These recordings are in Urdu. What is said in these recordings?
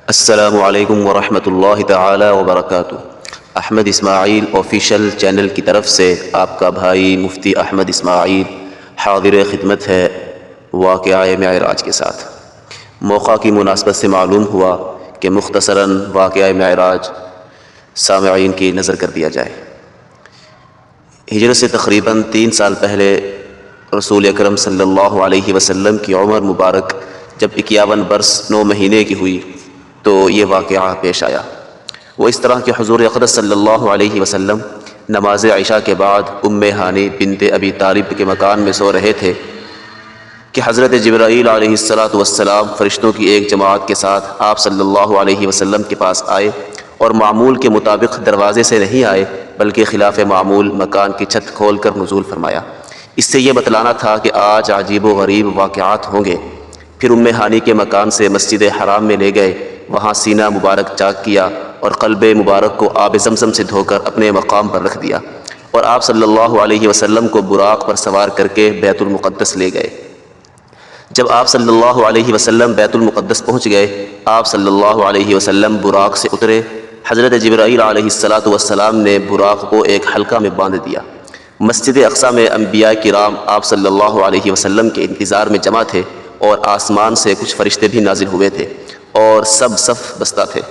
السلام علیکم ورحمۃ اللہ تعالی وبرکاتہ۔ احمد اسماعیل آفیشیل چینل کی طرف سے آپ کا بھائی مفتی احمد اسماعیل حاضر خدمت ہے واقعہ معراج کے ساتھ۔ موقع کی مناسبت سے معلوم ہوا کہ مختصراً واقعہ معراج سامعین کی نظر کر دیا جائے۔ ہجرت سے تقریباً 3 سال پہلے رسول اکرم صلی اللہ علیہ وسلم کی عمر مبارک جب 51 برس 9 مہینے کی ہوئی تو یہ واقعہ پیش آیا۔ وہ اس طرح کہ حضور اقدس صلی اللہ علیہ وسلم نماز عشاء کے بعد ام ہانی بنت ابی طالب کے مکان میں سو رہے تھے کہ حضرت جبرائیل علیہ السلام فرشتوں کی ایک جماعت کے ساتھ آپ صلی اللہ علیہ وسلم کے پاس آئے اور معمول کے مطابق دروازے سے نہیں آئے بلکہ خلاف معمول مکان کی چھت کھول کر نزول فرمایا۔ اس سے یہ بتلانا تھا کہ آج عجیب و غریب واقعات ہوں گے۔ پھر ام ہانی کے مکان سے مسجد حرام میں لے گئے، وہاں سینہ مبارک چاک کیا اور قلب مبارک کو آب زمزم سے دھو کر اپنے مقام پر رکھ دیا، اور آپ صلی اللہ علیہ وسلم کو براق پر سوار کر کے بیت المقدس لے گئے۔ جب آپ صلی اللہ علیہ وسلم بیت المقدس پہنچ گئے، آپ صلی اللہ علیہ وسلم براق سے اترے۔ حضرت جبرائیل علیہ السلام نے براق کو ایک حلقہ میں باندھ دیا۔ مسجد اقصیٰ میں انبیاء کرام آپ صلی اللہ علیہ وسلم کے انتظار میں جمع تھے، اور آسمان سے کچھ فرشتے بھی نازل ہوئے تھے اور سب صف بستہ تھے۔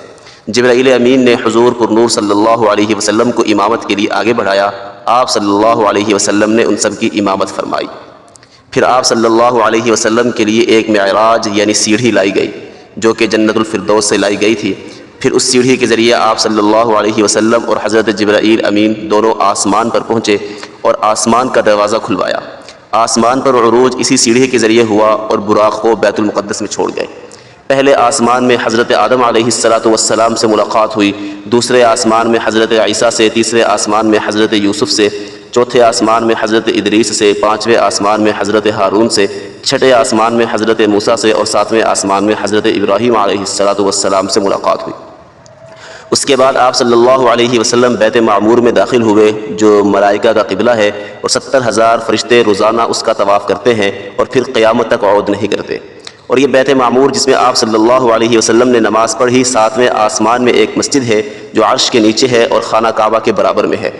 جبرائیل امین نے حضور پر نور صلی اللہ علیہ وسلم کو امامت کے لیے آگے بڑھایا۔ آپ صلی اللہ علیہ وسلم نے ان سب کی امامت فرمائی۔ پھر آپ صلی اللہ علیہ وسلم کے لیے ایک معراج یعنی سیڑھی لائی گئی جو کہ جنت الفردوس سے لائی گئی تھی۔ پھر اس سیڑھی کے ذریعے آپ صلی اللہ علیہ وسلم اور حضرت جبرائیل امین دونوں آسمان پر پہنچے اور آسمان کا دروازہ کھلوایا۔ آسمان پر عروج اسی سیڑھی کے ذریعے ہوا اور براق کو بیت المقدس میں چھوڑ گئے۔ پہلے آسمان میں حضرت آدم علیہ السلام سے ملاقات ہوئی، دوسرے آسمان میں حضرت عیسیٰ سے، تیسرے آسمان میں حضرت یوسف سے، چوتھے آسمان میں حضرت ادریس سے، پانچویں آسمان میں حضرت ہارون سے، چھٹے آسمان میں حضرت موسیٰ سے، اور ساتویں آسمان میں حضرت ابراہیم علیہ السلام سے ملاقات ہوئی۔ اس کے بعد آپ صلی اللہ علیہ وسلم بیت معمور میں داخل ہوئے جو ملائکہ کا قبلہ ہے، اور 70,000 فرشتے روزانہ اس کا طواف کرتے ہیں اور پھر قیامت تک عود نہیں کرتے۔ اور یہ بیت معمور جس میں آپ صلی اللہ علیہ وسلم نے نماز پڑھی، 7ویں آسمان میں ایک مسجد ہے جو عرش کے نیچے ہے اور خانہ کعبہ کے برابر میں ہے۔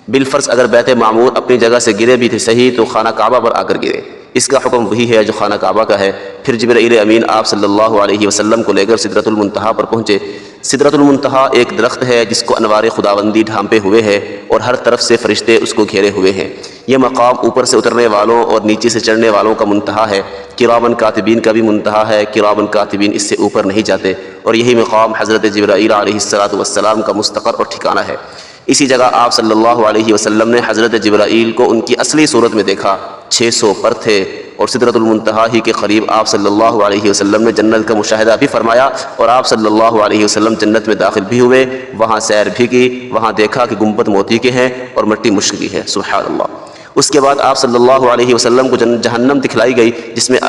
بالفرض اگر بیت معمور اپنی جگہ سے گرے بھی تھے صحیح تو خانہ کعبہ پر آ کر گرے، اس کا حکم وہی ہے جو خانہ کعبہ کا ہے۔ پھر جبرائیل امین آپ صلی اللہ علیہ وسلم کو لے کر سدرۃ المنتہا پر پہنچے۔ سدرۃ المنتہا ایک درخت ہے جس کو انوار خداوندی ڈھانپے ہوئے ہے اور ہر طرف سے فرشتے اس کو گھیرے ہوئے ہیں۔ یہ مقام اوپر سے اترنے والوں اور نیچے سے چڑھنے والوں کا منتہا ہے۔ کرامن کاتبین کا بھی منتہا ہے، کرامن کاتبین اس سے اوپر نہیں جاتے، اور یہی مقام حضرت جبرائیل علیہ السلام کا مستقر اور ٹھکانہ ہے۔ اسی جگہ آپ صلی اللہ علیہ وسلم نے حضرت جبرائیل کو ان کی اصلی صورت میں دیکھا، 600 پر تھے، اور سدرۃ المنتہا ہی کے قریب آپ صلی اللہ علیہ وسلم نے جنت کا مشاہدہ بھی فرمایا، اور آپ صلی اللہ علیہ وسلم جنت میں داخل بھی ہوئے، وہاں سیر بھی کی، وہاں دیکھا کہ گنبد موتی کے ہیں اور مٹی مشک کی ہے، سبحان اللہ۔ اس کے بعد آپ صلی اللہ علیہ وسلم کو جہنم دکھلائی گئی جس میں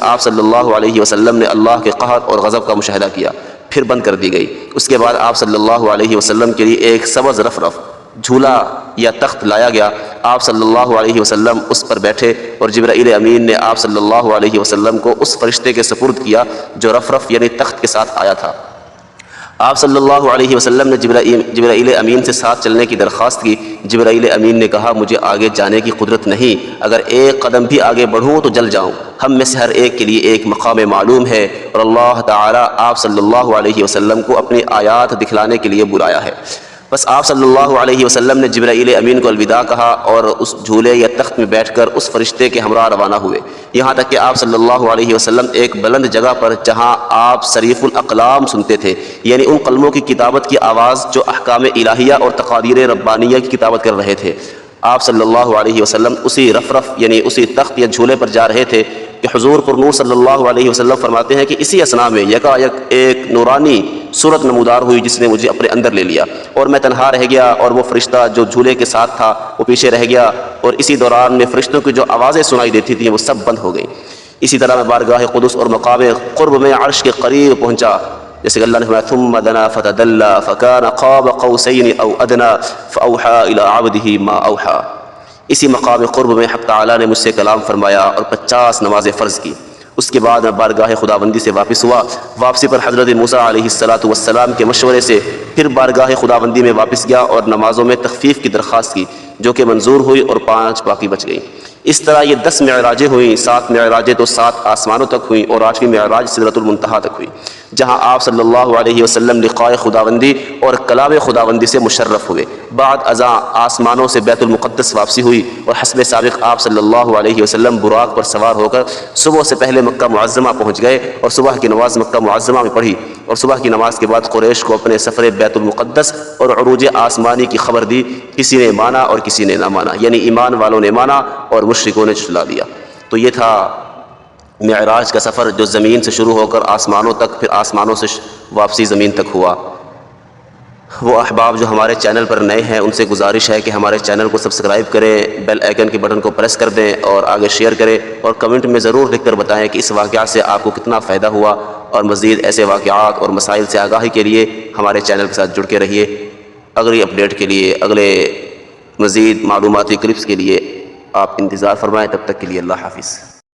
آپ صلی اللہ علیہ وسلم نے اللہ کے قہر اور غضب کا مشاہدہ کیا، پھر بند کر دی گئی۔ اس کے بعد آپ صلی اللہ علیہ وسلم کے لیے ایک سبز رفرف جھولا یا تخت لایا گیا، آپ صلی اللہ علیہ وسلم اس پر بیٹھے، اور جبرائیل امین نے آپ صلی اللہ علیہ وسلم کو اس فرشتے کے سپرد کیا جو رفرف یعنی تخت کے ساتھ آیا تھا۔ آپ صلی اللہ علیہ وسلم نے جبرائیل امین سے ساتھ چلنے کی درخواست کی۔ جبرائیل امین نے کہا مجھے آگے جانے کی قدرت نہیں، اگر ایک قدم بھی آگے بڑھوں تو جل جاؤں۔ ہم میں سے ہر ایک کے لیے ایک مقام معلوم ہے، اور اللہ تعالیٰ آپ صلی اللہ علیہ وسلم کو اپنی آیات دکھلانے کے لیے بلایا ہے۔ بس آپ صلی اللہ علیہ وسلم نے جبرائیل امین کو الوداع کہا اور اس جھولے یا تخت میں بیٹھ کر اس فرشتے کے ہمراہ روانہ ہوئے، یہاں تک کہ آپ صلی اللہ علیہ وسلم ایک بلند جگہ پر جہاں آپ صریف الاقلام سنتے تھے، یعنی ان قلموں کی کتابت کی آواز جو احکام الہیہ اور تقادیر ربانیہ کی کتابت کر رہے تھے، آپ صلی اللہ علیہ وسلم اسی رفرف یعنی اسی تخت یا جھولے پر جا رہے تھے کہ حضور پر نور صلی اللہ علیہ وسلم فرماتے ہیں کہ اسی اثناء میں یکایک ایک نورانی صورت نمودار ہوئی جس نے مجھے اپنے اندر لے لیا، اور میں تنہا رہ گیا، اور وہ فرشتہ جو جھولے کے ساتھ تھا وہ پیچھے رہ گیا، اور اسی دوران میں فرشتوں کی جو آوازیں سنائی دیتی تھیں وہ سب بند ہو گئیں۔ اسی طرح میں بارگاہ قدس اور مقام قرب میں عرش کے قریب پہنچا، جیسے کہ اللہ نے فرمایا ثم دنا فتدلى فكان قاب قوسين او ادنى فاوحى الى عبده ما اوحى۔ اسی مقام قرب میں حق تعالیٰ نے مجھ سے کلام فرمایا اور 50 نمازیں فرض کی، اس کے بعد میں بارگاہ خداوندی سے واپس ہوا۔ واپسی پر حضرت موسیٰ علیہ السلام کے مشورے سے پھر بارگاہ خداوندی میں واپس گیا اور نمازوں میں تخفیف کی درخواست کی، جو کہ منظور ہوئی اور 5 باقی بچ گئیں۔ اس طرح یہ 10 معراجیں ہوئیں۔ 7 معراجیں تو 7 آسمانوں تک ہوئیں اور 8ویں معراج سدرۃ المنتہا تک ہوئی، جہاں آپ صلی اللہ علیہ وسلم لقاء خداوندی اور کلام خداوندی سے مشرف ہوئے۔ بعد ازاں آسمانوں سے بیت المقدس واپسی ہوئی اور حسب سابق آپ صلی اللہ علیہ وسلم براق پر سوار ہو کر صبح سے پہلے مکہ معظمہ پہنچ گئے اور صبح کی نماز مکہ معظمہ میں پڑھی، اور صبح کی نماز کے بعد قریش کو اپنے سفر بیت المقدس اور عروج آسمانی کی خبر دی۔ کسی نے مانا اور کسی نے نہ مانا، یعنی ایمان والوں نے مانا اور مشرکوں نے جھٹلا دیا۔ تو یہ تھا معراج کا سفر، جو زمین سے شروع ہو کر آسمانوں تک، پھر آسمانوں سے واپسی زمین تک ہوا۔ وہ احباب جو ہمارے چینل پر نئے ہیں، ان سے گزارش ہے کہ ہمارے چینل کو سبسکرائب کریں، بیل آئیکن کے بٹن کو پریس کر دیں اور آگے شیئر کریں، اور کمنٹ میں ضرور لکھ کر بتائیں کہ اس واقعہ سے آپ کو کتنا فائدہ ہوا، اور مزید ایسے واقعات اور مسائل سے آگاہی کے لیے ہمارے چینل کے ساتھ جڑ کے رہیے۔ اگلی اپڈیٹ کے لیے، اگلے مزید معلوماتی کلپس کے لیے آپ انتظار فرمائیں۔ تب تک کے لیے اللہ حافظ۔